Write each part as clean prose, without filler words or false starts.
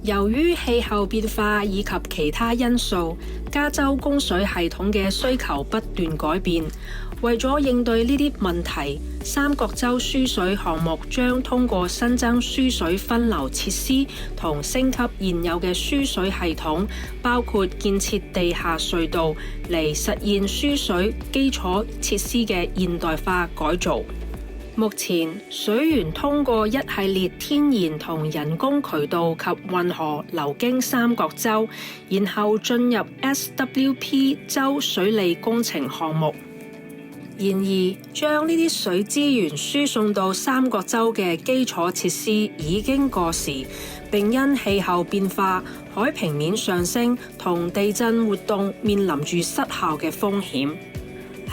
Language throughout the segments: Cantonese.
由於氣候變化以及其他因素，加州供水系統嘅需求不斷改變。為咗應對呢啲問題，三角洲輸水項目將通過新增輸水分流設施同升級現有嘅輸水系統，包括建設地下隧道，嚟實現輸水基礎設施嘅現代化改造。目前，水源通過一系列天然同人工渠道及運河流經三角洲，然後進入 SWP 州水利工程項目。然而，將呢啲水資源輸送到三角洲嘅基礎設施已經過時，並因氣候變化、海平面上升同地震活動面臨住失效嘅風險。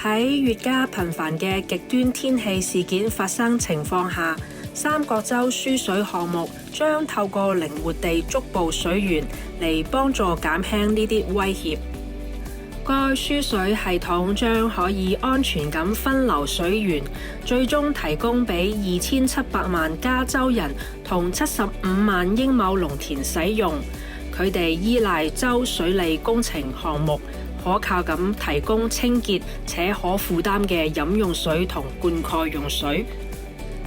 喺越加頻繁嘅極端天氣事件發生情況下，三角洲輸水項目將透過靈活地捉捕水源嚟幫助減輕呢啲威脅。該輸水系統將可以安全咁分流水源，最終提供俾2700萬加州人同75萬英畝農田使用。佢哋依賴州水利工程項目，可靠咁提供清潔且可負擔嘅飲用水同灌溉用水。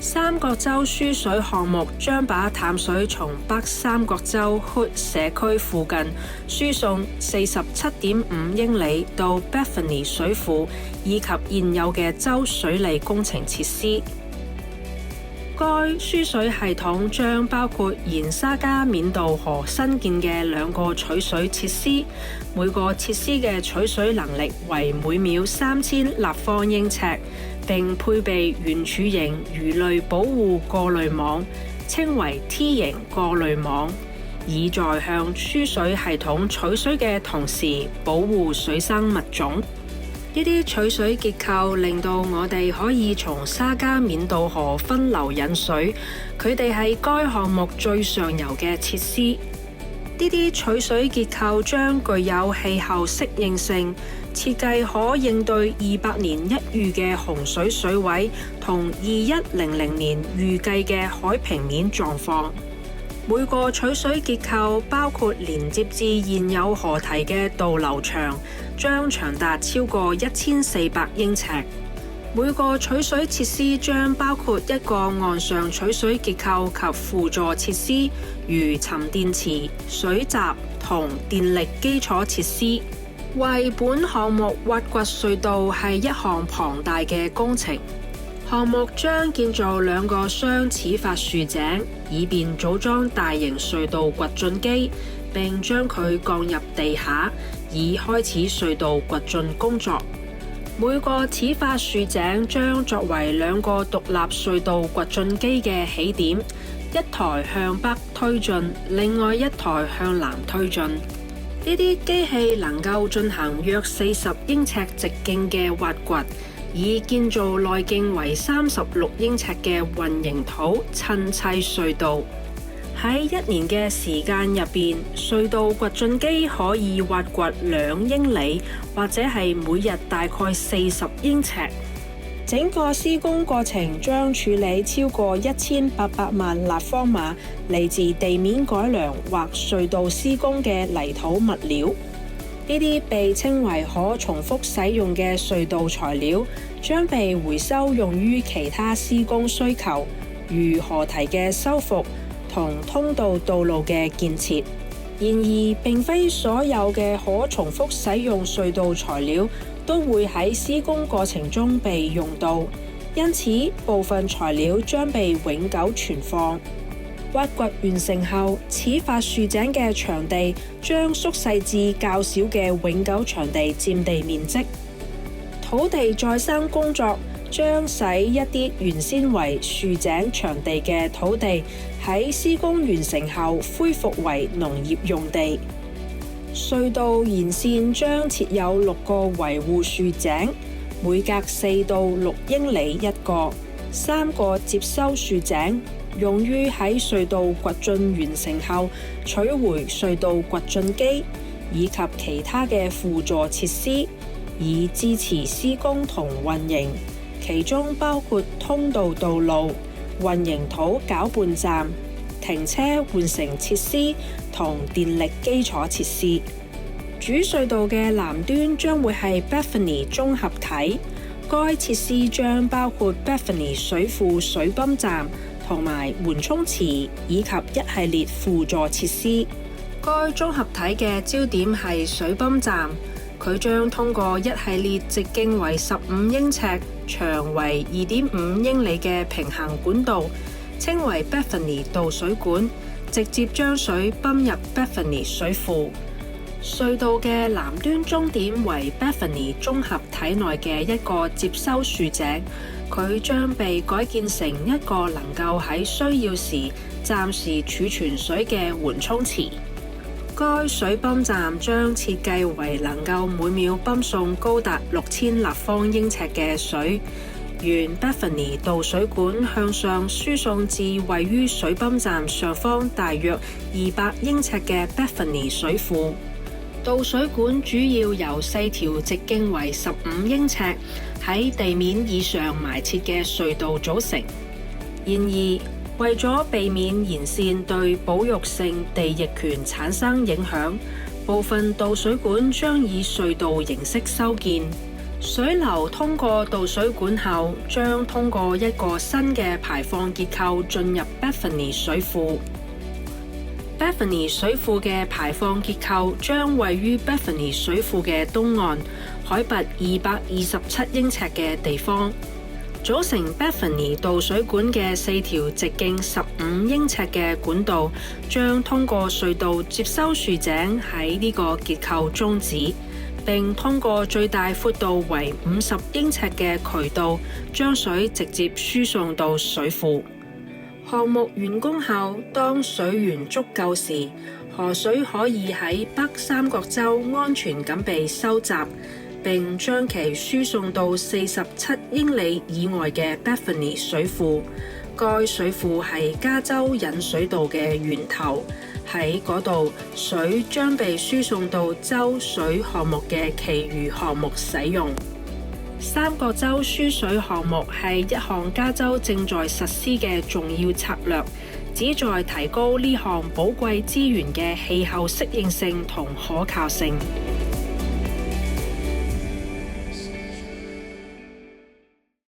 三角洲輸水項目將把淡水從北三角洲 Hood 社區附近輸送47.5英里到 Bethany 水庫以及現有嘅州水利工程設施。該輸水系統將包括沿沙加緬道河新建嘅2個取水設施，每個設施嘅取水能力為每秒3000立方英尺，並配備圓柱形魚類保護過濾網，稱為 T 型過濾網，以在向輸水系統取水嘅同時保護水生物種。呢啲取水結構令到我哋可以從沙加緬道河分流引水，佢哋係該項目最上游嘅設施。呢啲取水結構將具有氣候適應性，設計可應對200年一遇嘅洪水水位同2100年預計嘅海平面狀況。每個取水結構包括連接至現有河堤嘅導流牆，將長達超過1400英尺。每個取水設施將包括一個岸上取水結構及輔助設施，如沉電池、水閘同電力基礎設施。為本項目挖掘隧道係一項龐大嘅工程。項目將建造2個雙始發豎井，以便組裝大型隧道掘進機，並將佢降入地下，以開始隧道掘進工作。每個始發豎井將作為2個獨立隧道掘進機嘅起點，一台向北推進，另外一台向南推進。呢啲機器能夠進行約40英尺直徑嘅挖掘，以建造內徑為36英尺嘅混凝土襯砌隧道。喺1年嘅時間入邊，隧道掘進機可以挖掘2英里，或者係每日大概40英尺。整個施工過程將處理超過1800萬立方碼嚟自地面改良或隧道施工嘅泥土物料。呢啲被稱為可重複使用嘅隧道材料，將被回收用於其他施工需求，如河堤嘅修復同通道道路嘅建設。然而，並非所有嘅可重複使用隧道材料都會喺施工過程中被用到，因此部分材料將被永久存放。挖掘完成後，始發豎井嘅場地將縮細至較少嘅永久場地佔地面積。土地再生工作將使一啲原先為豎井場地嘅土地喺施工完成後恢復為農業用地。隧道沿線將設有6個維護豎井，每隔4到6英里一個，3個接收豎井，用於喺隧道掘進完成後取回隧道掘進機，以及其他嘅輔助設施，以支持施工同運營，其中包括通道道路、混凝土攪拌站、停車換乘設施同電力基礎設施。主隧道嘅南端將會係 Bethany 綜合體，該設施將包括 Bethany 水庫水泵站同埋緩衝池以及一系列輔助設施。該綜合體嘅焦點係水泵站，佢將通過一系列直徑為15英尺、長為2.5英里嘅平行管道，稱為 Bethany 導水管，直接將水泵入 Bethany 水庫。隧道嘅南端終點為 Bethany 綜合體內嘅一個接收豎井，佢將被改建成一個能夠喺需要時暫時儲存水嘅緩衝池。該水泵站將設計為能夠每秒泵送高達6000立方英尺嘅水，沿 Bethany 導水管向上輸送至位於水泵站上方大約200英尺嘅 Bethany 水庫。導水管主要由4條直徑為15英尺喺地面以上埋設嘅隧道組成。然而，為咗避免沿線對保育性地役權產生影響，部分導水管將以隧道形式修建。水流通過導水管後，將通過一個新嘅排放結構進入 Bethany 水庫。Bethany 水庫嘅排放結構將位於 Bethany 水庫嘅東岸，海拔227英尺嘅地方。組成 Bethany 導水管嘅4條直徑15英尺嘅管道，將通過隧道接收豎井喺呢個結構終止，並通過最大闊度為50英尺嘅渠道，將水直接輸送到水庫。項目完工後，當水源足夠時，河水可以喺北三角洲安全咁被收集，並將其輸送到47英里以外嘅 Bethany 水庫。該水庫係加州引水道嘅源頭，喺嗰度水將被輸送到州水項目嘅其餘項目使用。三角洲輸水項目係一項加州正在實施嘅重要策略，旨在提高呢項寶貴資源嘅氣候適應性同可靠性。